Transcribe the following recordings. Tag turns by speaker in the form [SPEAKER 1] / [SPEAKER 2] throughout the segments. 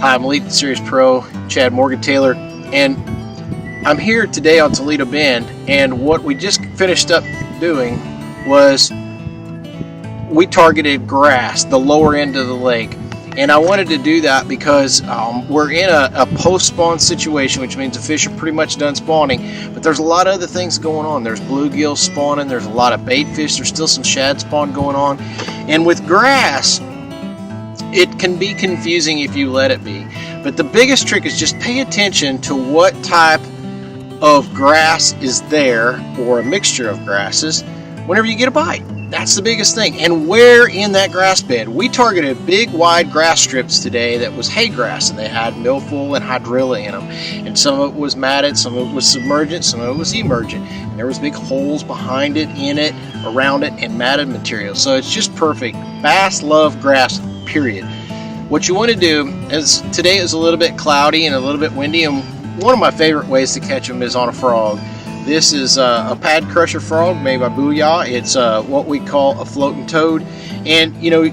[SPEAKER 1] Hi, I'm Elite Series Pro Chad Morgenthaler, and I'm here today on Toledo Bend, and what we just finished up doing was we targeted grass, the lower end of the lake. And I wanted to do that because we're in a post-spawn situation, which means the fish are pretty much done spawning, but there's a lot of other things going on. There's bluegills spawning, there's a lot of bait fish, there's still some shad spawn going on. And with grass, it can be confusing if you let it be. But the biggest trick is just pay attention to what type of grass is there, or a mixture of grasses, whenever you get a bite. That's the biggest thing. And where in that grass bed. We targeted big wide grass strips today that was hay grass, and they had milfoil and hydrilla in them. And some of it was matted, some of it was submergent, some of it was emergent. And there was big holes behind it, in it, around it, and matted material. So it's just perfect. Bass love grass, period. What you want to do is, today is a little bit cloudy and a little bit windy, and one of my favorite ways to catch them is on a frog. This is a pad crusher frog made by Booyah. It's what we call a floating toad, and you know,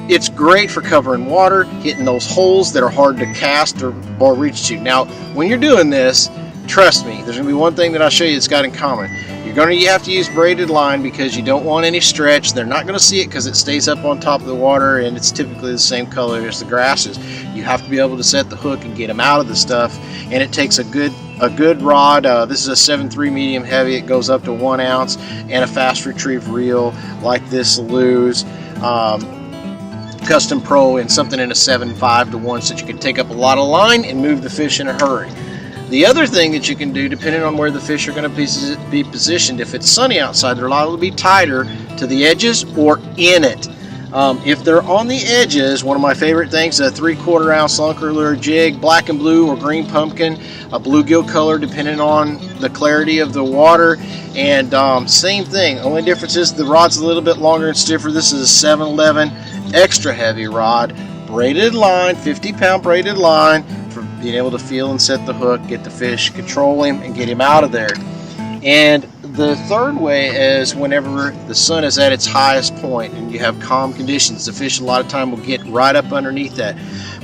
[SPEAKER 1] it's great for covering water, hitting those holes that are hard to cast or reach to. Now, when you're doing this, trust me, there's going to be one thing that I'll show you that's got in common. You're going to have to use braided line because you don't want any stretch. They're not going to see it because it stays up on top of the water, and it's typically the same color as the grasses. You have to be able to set the hook and get them out of the stuff, and it takes a good rod. This is a 7.3 medium heavy. It goes up to 1 ounce, and a fast retrieve reel like this Lew's Custom Pro, and something in a 7.5 to 1, so that you can take up a lot of line and move the fish in a hurry. The other thing that you can do, depending on where the fish are going to be positioned, if it's sunny outside, they're liable to be tighter to the edges or in it. If they're on the edges, one of my favorite things, a 3/4 ounce lunker lure jig, black and blue or green pumpkin, a bluegill color depending on the clarity of the water, and same thing. Only difference is the rod's a little bit longer and stiffer. This is a 711 extra heavy rod, braided line, 50-pound braided line, for being able to feel and set the hook, get the fish, control him, and get him out of there. And the third way is whenever the sun is at its highest point and you have calm conditions, the fish a lot of time will get right up underneath that.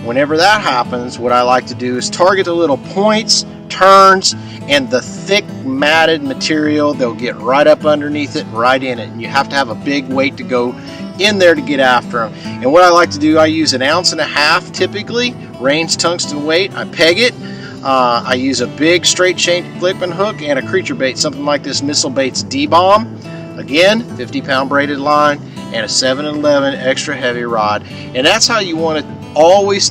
[SPEAKER 1] Whenever that happens, what I like to do is target the little points, turns, and the thick matted material. They'll get right up underneath it, right in it, and you have to have a big weight to go in there to get after them. And what I like to do, I use 1.5 ounces typically, range tungsten weight. I peg it. I use a big straight chain flipping hook and a creature bait, something like this Missile Baits D-Bomb. Again, 50-pound braided line and a 711 extra heavy rod. And that's how you want to always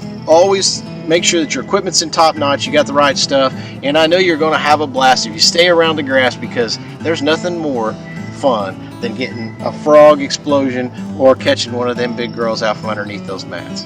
[SPEAKER 1] make sure that your equipment's in top notch, you got the right stuff, and I know you're going to have a blast if you stay around the grass, because there's nothing more fun than getting a frog explosion or catching one of them big girls out from underneath those mats.